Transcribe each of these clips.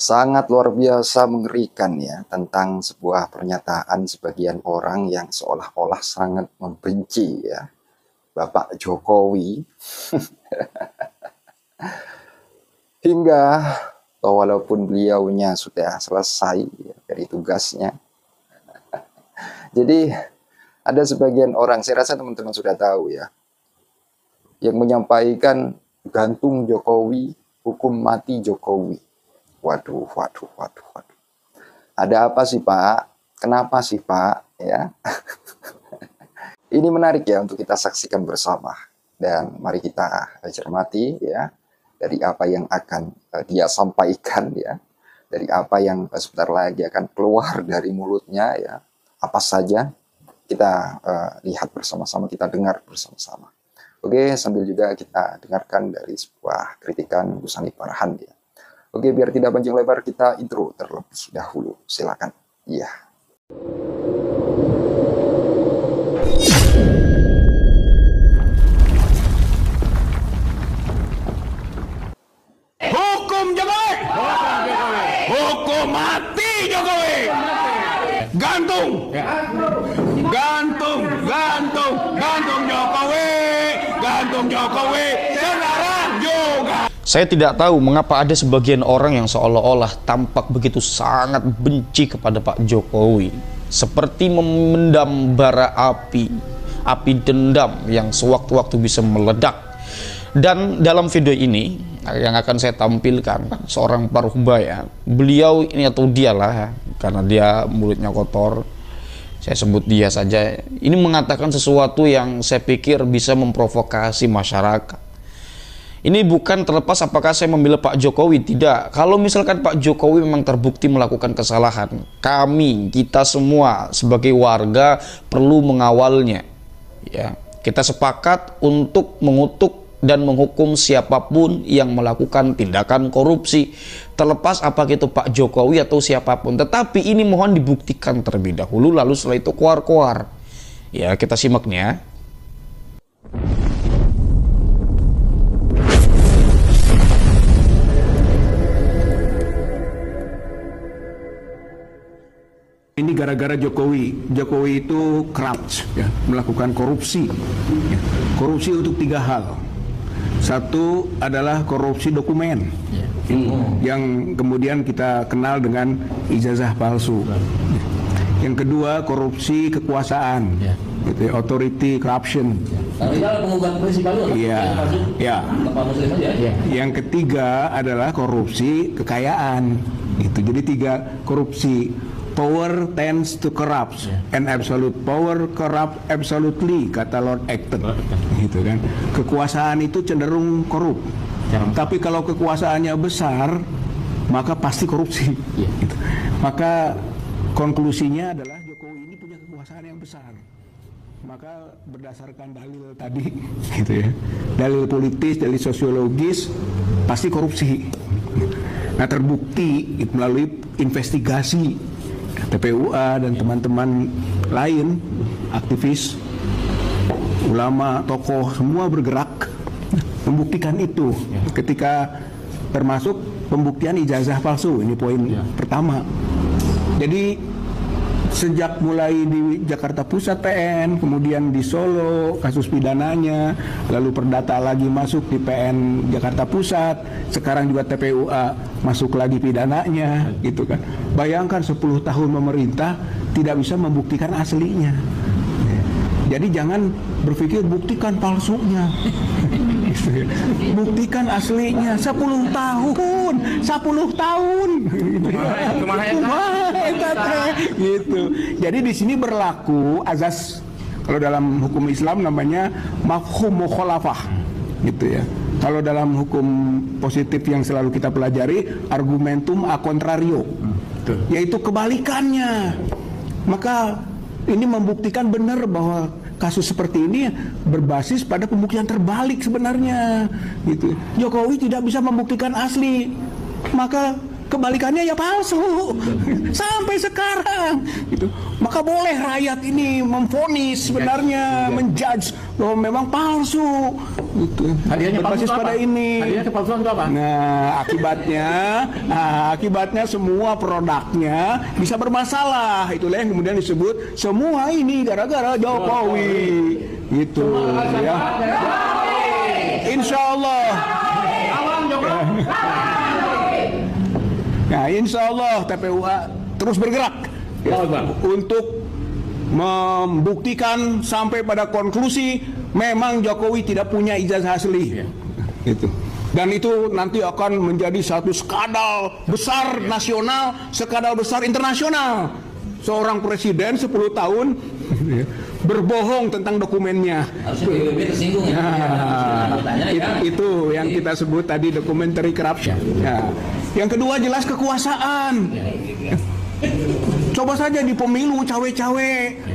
Sangat luar biasa mengerikan ya tentang sebuah pernyataan sebagian orang yang seolah-olah sangat membenci ya Bapak Jokowi hingga walaupun beliaunya sudah selesai ya, dari tugasnya. Jadi ada sebagian orang, saya rasa teman-teman sudah tahu ya, yang menyampaikan gantung Jokowi, hukum mati Jokowi. Waduh. Ada apa sih Pak? Kenapa sih Pak? Ya. Ini menarik ya untuk kita saksikan bersama. Dan mari kita cermati ya dari apa yang akan dia sampaikan ya. Dari apa yang sebentar lagi akan keluar dari mulutnya ya. Apa saja kita lihat bersama-sama, kita dengar bersama-sama. Oke, sambil juga kita dengarkan dari sebuah kritikan Gus Hanif Farhan ya. Oke, biar tidak panjang lebar, kita intro terlebih dahulu. Silakan. Iya. Hukum Jokowi. Hukum mati Jokowi. Gantung. Gantung Jokowi. Gantung Jokowi. Sekarang juga. Saya tidak tahu mengapa ada sebagian orang yang seolah-olah tampak begitu sangat benci kepada Pak Jokowi. Seperti memendam bara api dendam yang sewaktu-waktu bisa meledak. Dan dalam video ini yang akan saya tampilkan seorang parubaya, beliau ini atau dialah ya, karena dia mulutnya kotor, saya sebut dia saja, ini mengatakan sesuatu yang saya pikir bisa memprovokasi masyarakat. Ini bukan terlepas apakah saya membela Pak Jokowi, tidak. Kalau misalkan Pak Jokowi memang terbukti melakukan kesalahan, kita semua sebagai warga perlu mengawalnya. Ya, kita sepakat untuk mengutuk dan menghukum siapapun yang melakukan tindakan korupsi, terlepas apakah itu Pak Jokowi atau siapapun. Tetapi ini mohon dibuktikan terlebih dahulu, lalu setelah itu keluar. Ya, kita simak nih ya. Ini gara-gara Jokowi. Jokowi itu corrupt, ya, melakukan korupsi. Ya. Korupsi untuk 3 hal. Satu adalah korupsi dokumen, yang kemudian kita kenal dengan ijazah palsu. Yang kedua korupsi kekuasaan, gitu, authority corruption. Yang ketiga adalah korupsi kekayaan. Gitu. Jadi 3 korupsi. Power tends to corrupt, and absolute power corrupt absolutely, kata Lord Acton. Gitu kan. Kekuasaan itu cenderung korup. Tapi kalau kekuasaannya besar, maka pasti korupsi. Gitu. Maka konklusinya adalah Jokowi ini punya kekuasaan yang besar. Maka berdasarkan dalil tadi, gitu ya, dalil politis, dalil sosiologis, pasti korupsi. Nah, terbukti melalui investigasi TPUA dan teman-teman lain, aktivis, ulama, tokoh, semua bergerak membuktikan itu. Ketika termasuk pembuktian ijazah palsu, ini poin pertama. Jadi sejak mulai di Jakarta Pusat PN, kemudian di Solo kasus pidananya, lalu perdata lagi masuk di PN Jakarta Pusat, sekarang juga TPUA masuk lagi pidananya, gitu kan. Bayangkan 10 tahun pemerintah tidak bisa membuktikan aslinya. Jadi jangan berpikir buktikan palsunya. Buktikan aslinya. 10 tahun. Gitu. Jadi di sini berlaku azas, kalau dalam hukum Islam namanya mafhum mukhalafah. Gitu ya. Kalau dalam hukum positif yang selalu kita pelajari, argumentum a contrario. Yaitu kebalikannya. Maka ini membuktikan benar bahwa kasus seperti ini berbasis pada pembuktian terbalik sebenarnya, gitu. Jokowi tidak bisa membuktikan asli, maka kebalikannya ya palsu sampai sekarang, gitu. Maka boleh rakyat ini memvonis sebenarnya, menjudge bahwa memang palsu. Gitu. Hadiahnya palsu Berbasis itu pada apa? ini. Hadiahnya kepalsuan itu apa? Nah, akibatnya semua produknya bisa bermasalah. Itulah yang kemudian disebut semua ini gara-gara Jokowi. Gitu ya. Insya Allah. Nah, insya Allah TPUA terus bergerak ya, untuk membuktikan sampai pada konklusi memang Jokowi tidak punya ijazah asli. Gitu. Dan itu nanti akan menjadi satu skandal besar nasional, skandal besar internasional. Seorang presiden 10 tahun berbohong tentang dokumennya. Harusnya PBB tersinggung ya. Itu yang kita sebut tadi documentary corruption. Ya. Yang kedua jelas kekuasaan. Coba saja di pemilu cawe-cawe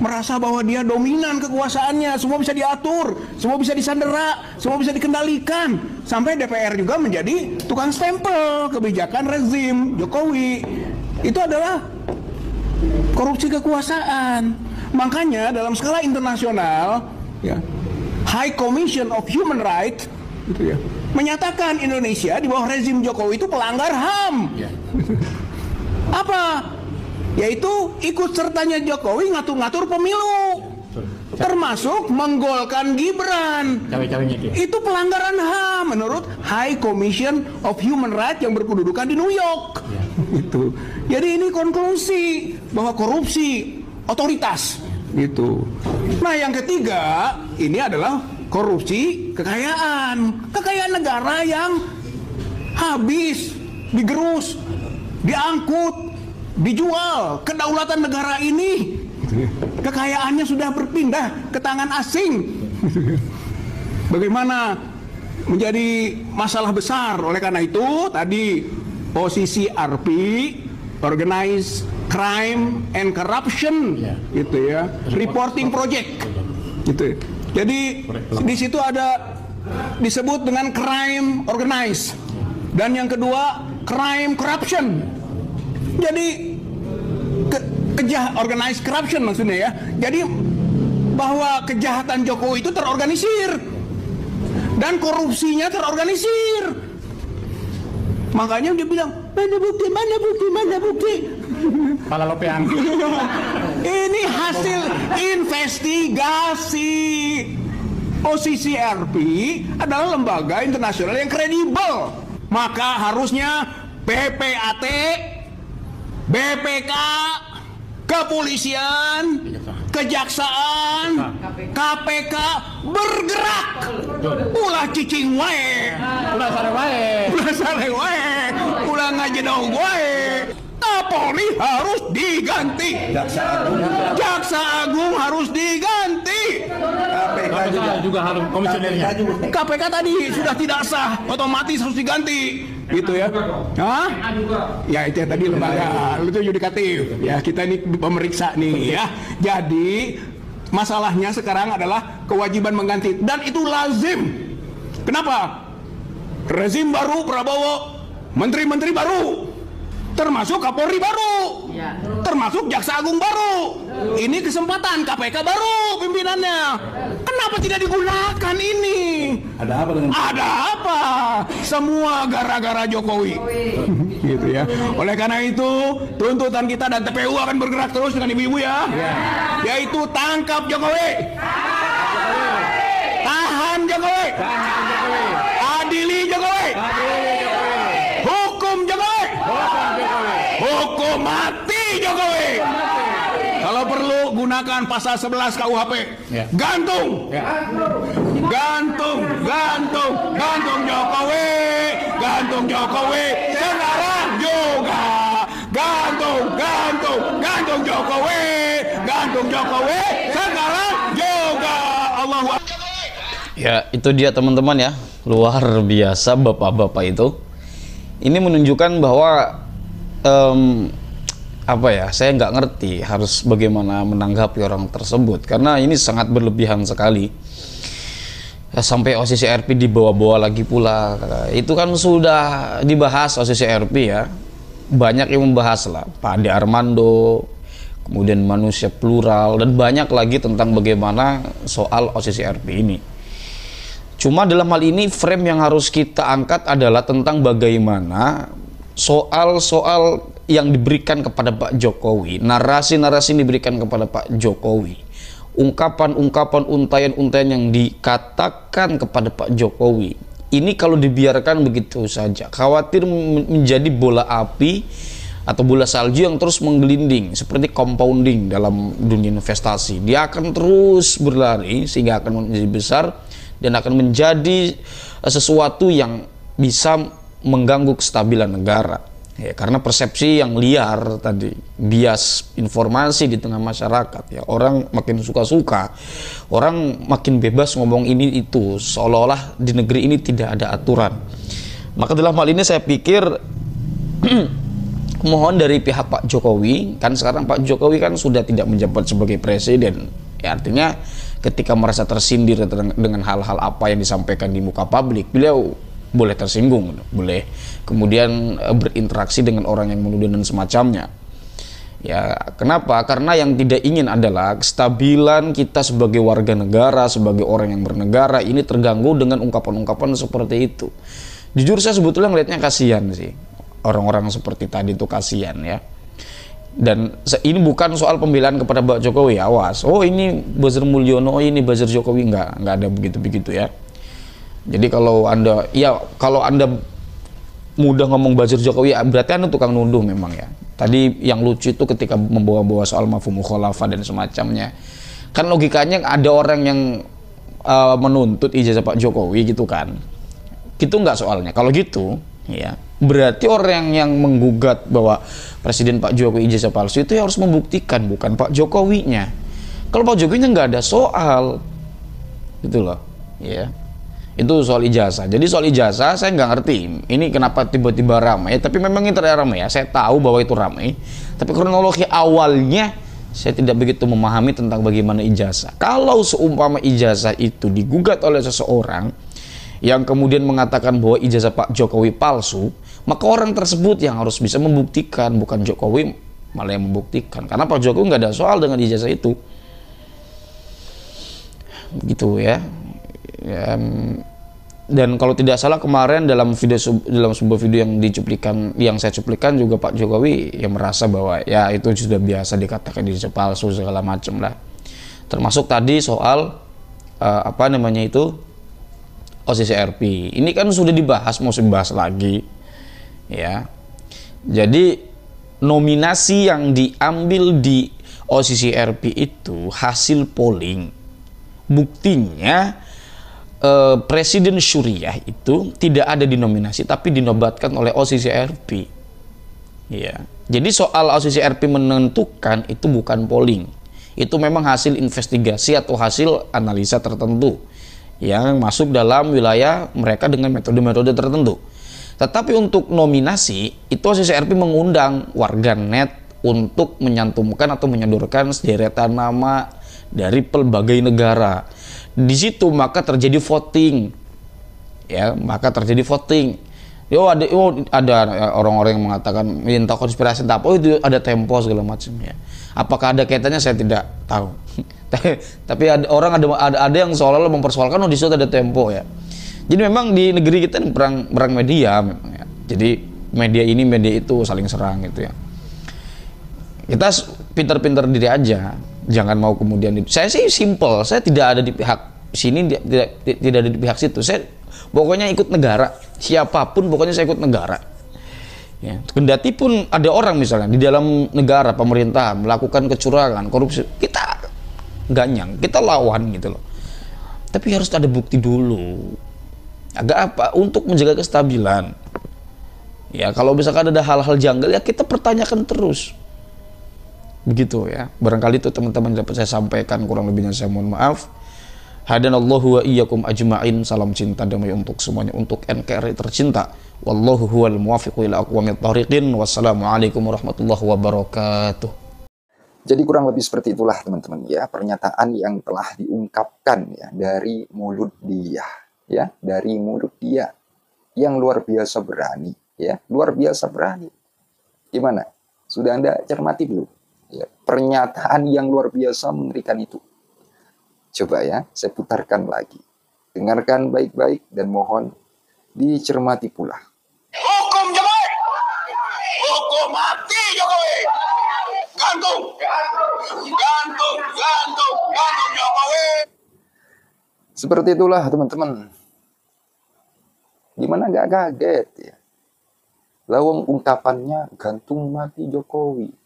merasa bahwa dia dominan kekuasaannya, semua bisa diatur, semua bisa disandera, semua bisa dikendalikan. Sampai DPR juga menjadi tukang stempel kebijakan rezim Jokowi. Itu adalah korupsi kekuasaan. Makanya dalam skala internasional, ya, High Commission of Human Rights gitu ya, menyatakan Indonesia di bawah rezim Jokowi itu pelanggar HAM. Apa? Yaitu ikut sertanya Jokowi ngatur-ngatur pemilu, termasuk menggolkan Gibran. Itu pelanggaran HAM menurut High Commission of Human Rights yang berkedudukan di New York. Itu. Jadi ini konklusi bahwa korupsi otoritas. Gitu. Nah, yang ketiga ini adalah korupsi kekayaan negara yang habis, digerus, diangkut, dijual. Kedaulatan negara ini, kekayaannya sudah berpindah ke tangan asing. Bagaimana menjadi masalah besar. Oleh karena itu tadi posisi RP, Organized Crime and Corruption, gitu ya, reporting project, gitu. Jadi di situ ada disebut dengan crime organized, dan yang kedua crime corruption. Jadi organized corruption maksudnya ya. Jadi bahwa kejahatan Jokowi itu terorganisir dan korupsinya terorganisir. Makanya dia bilang, mana bukti. Pala lopean. Ini hasil investigasi. OCCRP adalah lembaga internasional yang kredibel. Maka harusnya PPAT, BPK, kepolisian, kejaksaan, KPK bergerak. Ulah cicing wae, Ulah sare wae, ulah ngajedong wae. Kapolri harus diganti. Jaksa Agung harus diganti. KPK juga harus komisionernya. KPK tadi sudah tidak sah, otomatis harus diganti. Gitu ya. Hah? Ya itu ya tadi lembaga itu yudikatif. Ya kita ini pemeriksa nih ya. Jadi masalahnya sekarang adalah kewajiban mengganti dan itu lazim. Kenapa? Rezim baru Prabowo, menteri-menteri baru, termasuk Kapolri baru, termasuk Jaksa Agung baru. Ini kesempatan KPK baru pimpinannya. Kenapa tidak digunakan ini? Ada apa dengan? Ada apa? Semua gara-gara Jokowi. Gitu ya. Oleh karena itu, tuntutan kita dan TPU akan bergerak terus dengan ibu-ibu ya. Yaitu tangkap Jokowi. Tahan Jokowi. Adili Jokowi. Hukum Jokowi. Hukum mati Jokowi. Kalau perlu gunakan pasal 11 KUHP. Gantung. Gantung Jokowi. Gantung Jokowi. Sekarang juga. Gantung Jokowi. Gantung Jokowi. Sekarang juga. Allahu Akbar. Ya, itu dia teman-teman ya. Luar biasa bapak-bapak itu. Ini menunjukkan bahwa apa ya, saya nggak ngerti harus bagaimana menanggapi orang tersebut karena ini sangat berlebihan sekali ya, sampai OCCRP dibawa-bawa lagi pula. Itu kan sudah dibahas OCCRP ya, banyak yang membahas lah, Pak Ade Armando, kemudian manusia plural, dan banyak lagi tentang bagaimana soal OCCRP ini. Cuma dalam hal ini frame yang harus kita angkat adalah tentang bagaimana soal-soal yang diberikan kepada Pak Jokowi, narasi-narasi yang diberikan kepada Pak Jokowi, ungkapan-ungkapan, untayan-untayan yang dikatakan kepada Pak Jokowi, ini kalau dibiarkan begitu saja, khawatir menjadi bola api atau bola salju yang terus menggelinding seperti compounding dalam dunia investasi. Dia akan terus berlari sehingga akan menjadi besar dan akan menjadi sesuatu yang bisa mengganggu kestabilan negara. Ya, karena persepsi yang liar tadi, bias informasi di tengah masyarakat, ya, orang makin suka-suka, orang makin bebas ngomong ini itu, seolah-olah di negeri ini tidak ada aturan. Maka dalam hal ini saya pikir mohon dari pihak Pak Jokowi, kan sekarang Pak Jokowi kan sudah tidak menjabat sebagai presiden, ya, artinya ketika merasa tersindir dengan hal-hal apa yang disampaikan di muka publik, beliau boleh tersinggung, boleh kemudian berinteraksi dengan orang yang menuduh dan semacamnya. Ya, kenapa? Karena yang tidak ingin adalah kestabilan kita sebagai warga negara, sebagai orang yang bernegara ini terganggu dengan ungkapan-ungkapan seperti itu. Jujur saya sebetulnya ngelihatnya kasihan sih. Orang-orang seperti tadi itu kasihan, ya. Dan ini bukan soal pembelaan kepada Pak Jokowi, awas. Oh ini buzzer Mulyono, oh ini buzzer Jokowi, nggak ada begitu-begitu, ya. Jadi kalau anda mudah ngomong buzzer Jokowi, berarti anda tukang nuduh memang, ya. Tadi yang lucu itu ketika membawa-bawa soal mafhum mukhalafah dan semacamnya. Kan logikanya ada orang yang menuntut ijazah Pak Jokowi gitu kan. Gitu nggak soalnya? Kalau gitu, ya, berarti orang yang menggugat bahwa Presiden Pak Jokowi ijazah palsu itu harus membuktikan, bukan Pak Jokowinya. Kalau Pak Jokowinya nggak ada soal, gitu loh, ya. Itu soal ijazah. Jadi soal ijazah saya nggak ngerti ini kenapa tiba-tiba ramai. Tapi memang itu ramai, ya. Saya tahu bahwa itu ramai. Tapi kronologi awalnya saya tidak begitu memahami tentang bagaimana ijazah. Kalau seumpama ijazah itu digugat oleh seseorang yang kemudian mengatakan bahwa ijazah Pak Jokowi palsu, maka orang tersebut yang harus bisa membuktikan, bukan Jokowi malah yang membuktikan. Karena Pak Jokowi nggak ada soal dengan ijazah itu. Begitu, ya. Dan kalau tidak salah kemarin dalam sebuah video yang saya cuplikan juga Pak Jokowi yang merasa bahwa ya itu sudah biasa dikatakan ijazah palsu segala macam lah. Termasuk tadi soal OCCRP. Ini kan sudah dibahas, mau dibahas lagi, ya. Jadi nominasi yang diambil di OCCRP itu hasil polling. Buktinya Presiden Suriah itu tidak ada di nominasi tapi dinobatkan oleh OCCRP. Ya. Jadi soal OCCRP menentukan itu bukan polling. Itu memang hasil investigasi atau hasil analisa tertentu yang masuk dalam wilayah mereka dengan metode-metode tertentu. Tetapi untuk nominasi itu OCCRP mengundang warganet untuk menyantumkan atau menyodorkan sederetan nama dari pelbagai negara. Di situ maka terjadi voting, ya, ada orang-orang yang mengatakan minta konspirasi apa, oh itu ada Tempo segala macam, ya. Apakah ada kaitannya saya tidak tahu. Tapi ada yang seolah-olah mempersoalkan di situ ada Tempo, ya. Jadi memang di negeri kita perang media memang, ya. Jadi media ini media itu saling serang gitu, ya. Kita pintar-pintar diri aja, jangan mau kemudian saya sih simple, saya tidak ada di pihak sini, tidak ada di pihak situ. Saya pokoknya ikut negara, siapapun pokoknya saya ikut negara. Ya, kendati pun ada orang misalnya di dalam negara pemerintahan melakukan kecurangan, korupsi, kita ganyang, kita lawan gitu loh. Tapi harus ada bukti dulu. Agak apa? Untuk menjaga kestabilan. Ya, kalau misalkan ada hal-hal janggal, ya kita pertanyakan terus. Begitu, ya. Barangkali itu teman-teman dapat saya sampaikan, kurang lebihnya saya mohon maaf. Hadanallahu wa iyyakum ajma'in. Salam cinta damai untuk semuanya, untuk NKRI tercinta. Wallahu huwal muwaffiqu ila aqwamit thoriqin. Wassalamualaikum warahmatullahi wabarakatuh. Jadi kurang lebih seperti itulah teman-teman, ya, pernyataan yang telah diungkapkan, ya, dari mulut dia, ya, dari mulut dia yang luar biasa berani, ya, luar biasa berani. Gimana? Sudah Anda cermati belum? Ya, pernyataan yang luar biasa mengerikan itu. Coba ya, saya putarkan lagi. Dengarkan baik-baik dan mohon dicermati pula. Hukum Jokowi! Hukum mati Jokowi! Gantung! Gantung! Gantung! Gantung Jokowi! Seperti itulah teman-teman. Gimana gak kaget ya? Lawang ungkapannya gantung mati Jokowi.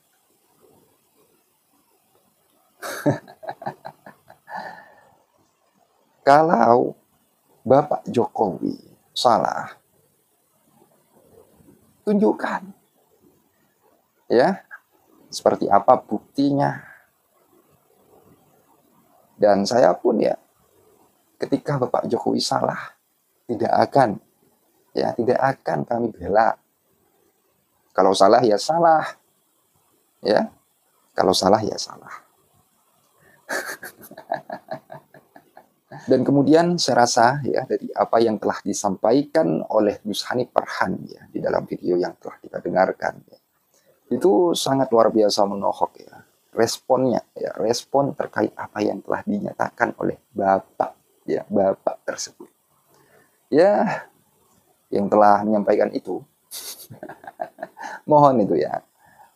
Kalau Bapak Jokowi salah, tunjukkan. Ya, seperti apa buktinya. Dan saya pun ya, ketika Bapak Jokowi salah, tidak akan kami bela. Kalau salah ya salah. Ya. Kalau salah ya salah. Dan kemudian saya rasa ya dari apa yang telah disampaikan oleh Gus Hanif Farhan ya di dalam video yang telah kita dengarkan ya, itu sangat luar biasa menohok ya responnya ya, respon terkait apa yang telah dinyatakan oleh bapak tersebut ya, yang telah menyampaikan itu. Mohon itu ya,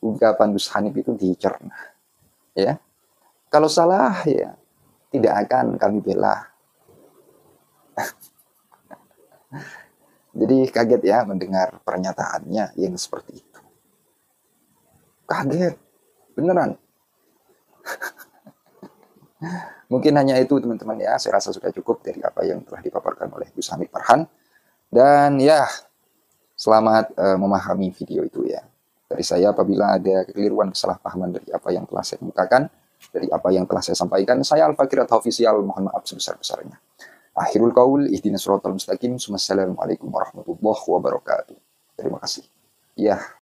ungkapan Gus Hanif itu dicerna ya. Kalau salah ya tidak akan kami bela. Jadi kaget ya mendengar pernyataannya yang seperti itu. Kaget, beneran. Mungkin hanya itu teman-teman ya, saya rasa sudah cukup dari apa yang telah dipaparkan oleh Gus Hanif Farhan. Dan ya, selamat memahami video itu ya. Dari saya apabila ada kekeliruan, kesalahpahaman dari apa yang telah saya kemukakan, dari apa yang telah saya sampaikan, saya Al-Fakir Official, mohon maaf sebesar-besarnya. Akhirul qaul, ihdinas siratal mustaqim. Wassalamualaikum warahmatullahi wabarakatuh. Terima kasih. Ya.